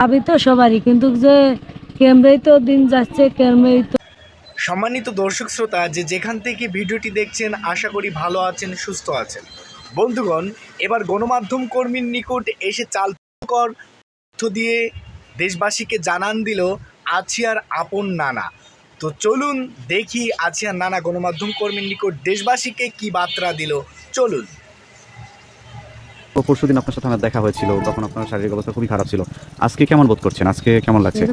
আমি তো সবারই, কিন্তু যে ক্যামেরাই তো দিন যাচ্ছে, ক্যামেরাই তো। সম্মানিত দর্শক শ্রোতা, যেখান থেকে ভিডিওটি দেখছেন, আশা করি ভালো আছেন, সুস্থ আছেন। বন্ধুগণ, এবার গণমাধ্যম কর্মীর নিকট এসে চাঞ্চল্যকর তথ্য দিয়ে দেশবাসীকে জানান দিল আছিয়ার আপন নানা। তো চলুন দেখি আছিয়ার নানা গণমাধ্যম কর্মীর নিকট দেশবাসীকে কি বার্তা দিল। চলুন। পরশুদিন আপনার সাথে আমার দেখা হয়েছিল, তখন আপনার শারীরিক অবস্থা খুবই খারাপ ছিল। আজকে কেমন বোধ করছেন? আজকে কেমন লাগছে?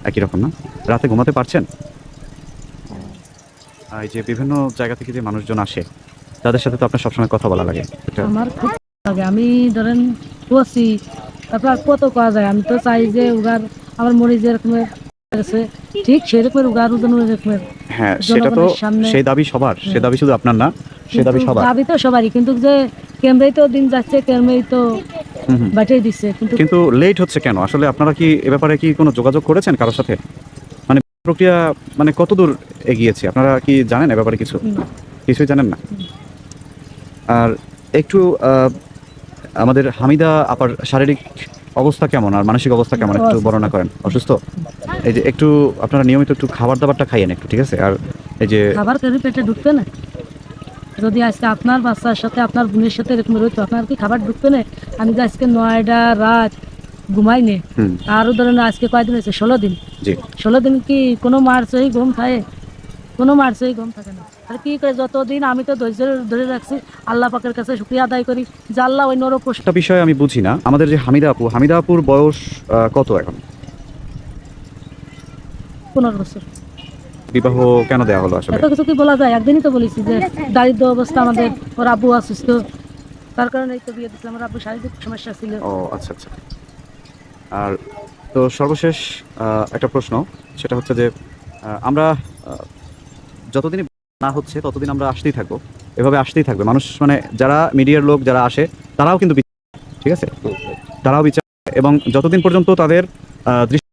একই রকম না? রাতে ঘুমাতে পারছেন? এই যে বিভিন্ন জায়গা থেকে যে মানুষজন আসে, তাদের সাথে তো আপনার সবসময় কথা বলা লাগে। আমার খুব লাগে, আমি ধরেন বসি, তারপর আর কত করা যায়। আমি তো চাই যে উগার আমার মনে যেরকমের আছে ঠিক সেরকমের উগার ওজন এরকমের। হ্যাঁ, সেটা তো সেই দাবি সবার, সে দাবি শুধু আপনার না, সে দাবি সবার। দাবি তো সবারই, কিন্তু যে ক্যামেরাই তো দিন যাচ্ছে, ক্যামেরাই তো বাঁচিয়ে দিচ্ছে। কিন্তু লেট হচ্ছে কেন? আসলে আপনারা কি এ ব্যাপারে কি কোনো যোগাযোগ করেছেন কারোর সাথে? মানে প্রক্রিয়া মানে কতদূর এগিয়েছে আপনারা কি জানেন এ ব্যাপারে কিছু? কিছুই জানেন না। আর একটু আমাদের হামিদা আপার শারীরিক অবস্থা কেমন আর মানসিক অবস্থা কেমন একটু বর্ণনা করেন। অসুস্থ? এই যে একটু আপনারা নিয়মিত একটু খাবার দাবারটা খাইয়েন একটু, ঠিক আছে? আর এই যে খাবার কেন পেটে ঢুকবে না? যদি আজকে আপনার বাচ্চার সাথে আপনার বোনের সাথে এরকম রইতো, আপনার কি খাবার ঢুকবে না? আমি যে আজকে 9টা রাত ঘুমাই নে, আরও ধরেন আজকে কয়দিন হয়েছে? 16 দিন। 16 দিন কি কোনো মার্চই ঘুম থাকে? কোনো মার্চই ঘুম থাকে না। আর কি করে যতদিন আমি তো ধৈর্য ধরে রাখছি, আল্লাহ পাকের কাছে শুকরিয়া আদায় করি যে আল্লাহ ওই একটা বিষয় আমি বুঝি না, আমাদের যে হামিদা আপুর বয়স কত এখন? 15 বছর। বিবাহ কেন দেওয়া হলো আসলে? এত কিছু কি বলা যায়? একদিনই তো বলেছি যে দারিদ্র অবস্থা আমাদের, ওর আব্বু অসুস্থ, তার কারণে এই তো বিয়ে দিচ্ছিলাম। আমার আব্বু শারীরিক সমস্যা ছিল। ও আচ্ছা আচ্ছা। আর তো সর্বশেষ একটা প্রশ্ন, সেটা হচ্ছে যে আমরা যতদিন না হচ্ছে ততদিন আমরা আসতেই থাকবো, এভাবে আসতেই থাকবে মানুষ, মানে যারা মিডিয়ার লোক যারা আসে তারাও কিন্তু ঠিক আছে, তারাও বিচার, এবং যতদিন পর্যন্ত তাদের দৃষ্টি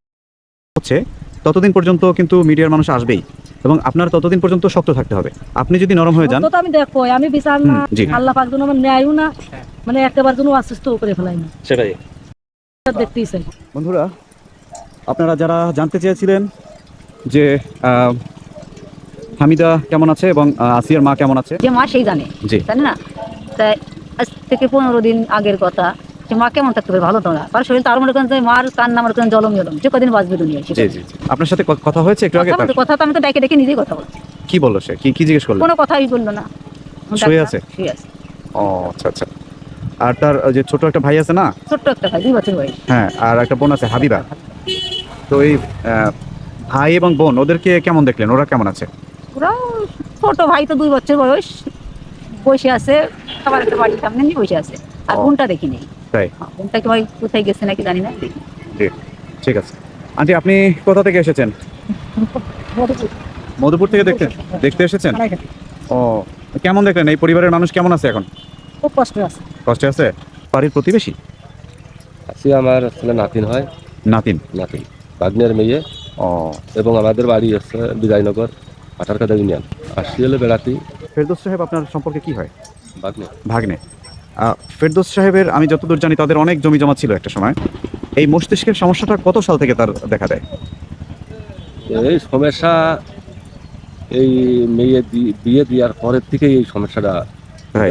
হচ্ছে ততদিন পর্যন্ত কিন্তু মিডিয়ার মানুষ আসবেই, এবং আপনার ততদিন পর্যন্ত শক্ত থাকতে হবে। আপনি যদি নরম হয়ে যান, আমি দেখো আমি বিচার না, আল্লাহ পাক যেন আমার ন্যায়ও না, মানে একেবারে যেন অসুস্থ করে ফেলাই না, সেটাই দেখতেই চাই। বন্ধুরা, আপনারা যারা জানতে চেয়েছিলেন যে হামিদা কেমন আছে এবং আসিয়ার মা কেমন আছে, যে মা সেই জানে, জানে না? তাই আজ থেকে 15 দিন আগের কথা, যে মা কেমন থাকতে পারে, ভালো তো না, কারণ শরীর তার মনে করেন যে মার কান্না মনে করেন জলম জলম, যে কদিন বাঁচবে দুনিয়ায়। আপনার সাথে কথা হয়েছে একটু আগে? কথা তো আমি তো ডেকে ডেকে নিজেই কথা বলছি। কি বললো সে? কি জিজ্ঞেস করলো? কোনো কথাই বললো না। শুয়ে আছে? ও আচ্ছা আচ্ছা। আর তার যে ছোট একটা ভাই আছে না? ছোট্ট একটা ভাই, 2 বছর বয়স। হ্যাঁ, আর একটা বোন আছে হাবিবা। তো এই ভাই এবং বোন ওদেরকে কেমন দেখলেন? ওরা কেমন আছে? ওরা ছোট ভাই তো 2 বছর বয়স, বসে আছে সবার একটা বাড়ির সামনে নিয়ে বসে আছে। আর বোনটা দেখিনি। তাই? বোনটা কি ভাই কোথায় গেছে নাকি জানি না। জি, ঠিক আছে। আন্টি, আপনি কোথা থেকে এসেছেন? মধুপুর থেকে দেখতে এসেছেন? ও, কেমন দেখলেন? এই পরিবারের মানুষ কেমন আছে এখন? খুব কষ্ট আছে। কষ্টে আছে? বাড়ির প্রতিবেশী? আসি আমার আসলে নাতিন হয়। নাতিন ভাগ্নের মেয়ে। ও, এবং আমাদের বাড়ি হচ্ছে বিজয়নগর, আঠারকাদা ইউনিয়ন। আসছি হলে বেড়াতি। ফেরদৌস সাহেব আপনার সম্পর্কে কি হয়? ভাগ্নে। ফেরদৌস সাহেবের আমি যতদূর জানি তাদের অনেক জমি জমা ছিল একটা সময়। এই মস্তিষ্কের সমস্যাটা কত সাল থেকে তার দেখা দেয়? এই সমস্যা এই মেয়ে বিয়ে দেওয়ার পরের থেকেই এই সমস্যাটা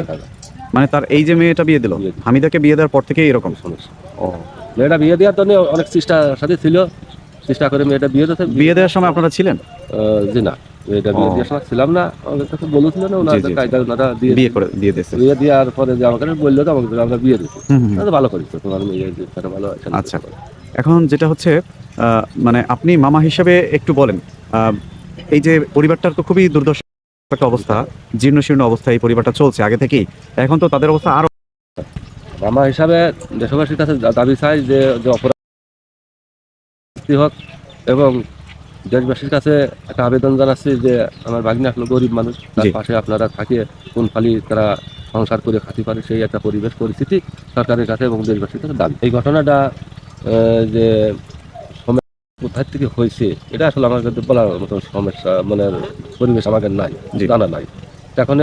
দেখা যায়। মানে তার এই যে মেয়েটা বিয়ে দিল, হামিদাকে বিয়ে দেওয়ার পর থেকেই এরকম সমস্যা? ও, মেয়েটা বিয়ে দেওয়ার জন্য অনেক চেষ্টার সাথে ছিল, চেষ্টা করে মেয়েটা বিয়ে দেওয়ার সময় আপনারা ছিলেন? জি না, মেয়েটা বিয়ে দেওয়ার সময় ছিলাম না। আমাদের কাছে বলেছিল না, ওনারা বিয়ে দেওয়ার পরে যে আমাকে বললো তো আমাকে আমরা বিয়ে দিচ্ছি, ভালো করিস তোমার মেয়ে, ভালো। আচ্ছা, এখন যেটা হচ্ছে মানে আপনি মামা হিসেবে একটু বলেন, এই যে পরিবারটার তো খুবই দুর্দশা একটা অবস্থা, জীর্ণ শীর্ণ অবস্থা এই পরিবারটা চলছে আগে থেকেই, এখন তো তাদের অবস্থা আরো। মামা হিসাবে দেশবাসীর কাছে দাবি চাই যে অপরাধ হোক, এবং দেশবাসীর কাছে একটা আবেদন জানাচ্ছি যে আমার ভাগ্নে আসলে গরিব মানুষ, তার পাশে আপনারা থাকে কোন ফালি তারা সংসার করে খাতি পারে, সেই একটা পরিবেশ পরিস্থিতি সরকারের কাছে এবং দেশবাসীর কাছে দাবি। এই ঘটনাটা যে কোথায় থেকে হয়েছে এটা আসলে আমার কাছে বলার মতো সমস্যা, মানে পরিবেশ আমাদের নাই, জানা নাই। এখন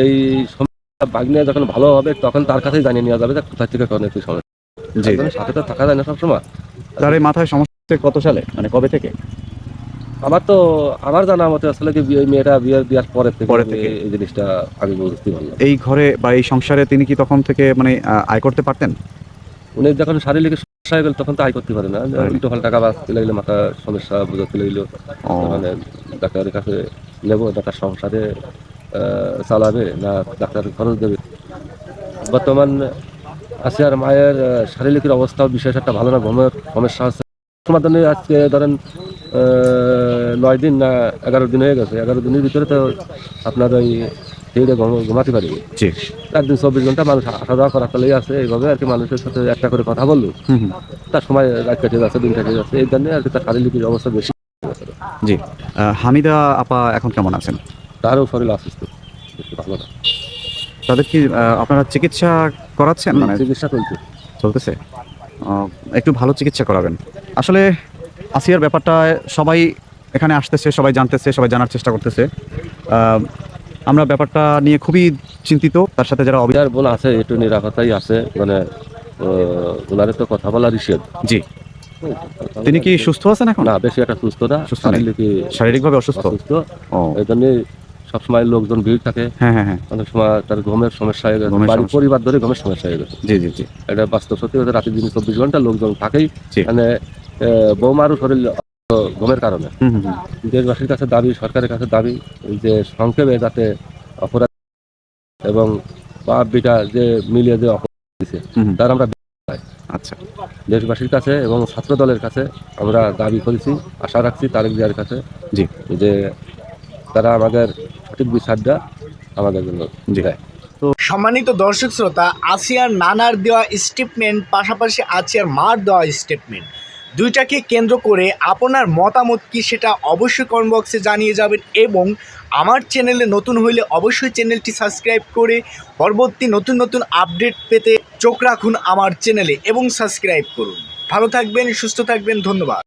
এই সমস্যা ভাগ্নে যখন ভালো হবে তখন তার কাছেই জানিয়ে নেওয়া যাবে যে কোথায় থেকে কোন একটি সমস্যা। সাথে তো থাকা যায় না সবসময়, তার এই মাথায় সমস্যা হচ্ছে কত সালে, মানে কবে থেকে? আমার জানা মতে আসলে কি মেয়েটা বিয়ার পরের থেকে এই জিনিসটা আমি বুঝতে পারলাম। এই ঘরে বা এই সংসারে তিনি কি তখন থেকে মানে আয় করতে পারতেন? উনি যখন শারীরিক সমস্যা হয়ে গেল তখন তো আয় করতে পারে না, পারে না। উল্টো ফাল টাকা বাঁচতে লাগলে মাথা সমস্যা বোঝাতে লাগলো, ও, মানে ডাক্তারের কাছে নেবো না তার সংসারে চালাবে না ডাক্তারের খরচ দেবে। বর্তমান আসিয়ার মায়ের শারীরিক অবস্থাও বিশেষ একটা ভালো না, ঘুমের সমস্যা হচ্ছে। সমাধানে আজকে ধরেন 9 দিন না 11 দিন হয়ে গেছে, 11 দিনের ভিতরে তো আপনার ওই সেইটা ঘুমাতে পারিনি। জি। একদিন 24 ঘন্টা মানুষ আসা যাওয়া করা চলেই আছে, এইভাবে আর কি মানুষের সাথে একটা করে কথা বললো, হুম হুম। তার সময় রাত কেটে যাচ্ছে, দিন কেটে যাচ্ছে, এই জন্য আর কি তার শারীরিক অবস্থা বেশি। জি। হামিদা আপা এখন কেমন আছেন? তারও শরীর অসুস্থ, বেশি ভালো না। তাদের কি আপনারা চিকিৎসা করাচ্ছেন, মানে চিকিৎসা চলতেছে? একটু ভালো চিকিৎসা করাবেন। আসলে আসিয়ার ব্যাপারটা সবাই এখানে আসতেছে, সবাই জানতেছে, সবাই জানার চেষ্টা করতেছে। আমরা ব্যাপারটা নিয়ে খুবই চিন্তিত। তার সাথে যারা যার বোন আছে একটু নিরাপত্তাই আছে, মানে ওনারে তো কথা বলা নিষেধ। জি। তিনি কি সুস্থ আছেন এখন? না, বেশি একটা সুস্থ না, সুস্থ নেই, শারীরিক শারীরিকভাবে অসুস্থ। ও, এই জন্য সবসময় লোকজন ভিড় থাকে। হ্যাঁ হ্যাঁ হ্যাঁ। অনেক সময় তার ঘুমের সমস্যা হয়ে গেছে, ঘুমের বাড়ির সমস্যা। পরিবার ধরে ঘুমের সমস্যা হয়ে গেছে। জি জি জি। এটা বাস্তব সত্যি, ওদের রাতের দিন 24 ঘন্টা লোকজন থাকেই, জি। মানে বৌমারও শরীর ঘুমের কারণে। হুম হুম হুম। দেশবাসীর কাছে দাবি, সরকারের কাছে দাবি যে সংক্ষেপে যাতে অপরাধ এবং বাপ বেটা যে মিলিয়ে যে অপরাধ দিচ্ছে হুম হুম। তার আমরা আচ্ছা। দেশবাসীর কাছে এবং ছাত্র দলের কাছে আমরা দাবি করেছি, আশা রাখছি তারেক জিয়ার কাছে জি যে তারা আমাদের সঠিক বিচারটা আমাদের জন্য জি। দেয়। সম্মানিত দর্শক শ্রোতা, আসিয়ার নানার দেওয়া স্টেটমেন্ট পাশাপাশি আসিয়ার মার দেওয়া স্টেটমেন্ট, দুইটাকে কেন্দ্র করে আপনার মতামত কি সেটা অবশ্যই কমেন্ট বক্সে জানিয়ে যাবেন, এবং আমার চ্যানেলে নতুন হইলে অবশ্যই চ্যানেলটি সাবস্ক্রাইব করে পরবর্তী নতুন নতুন আপডেট পেতে চোখ রাখুন আমার চ্যানেলে এবং সাবস্ক্রাইব করুন। ভালো থাকবেন, সুস্থ থাকবেন, ধন্যবাদ।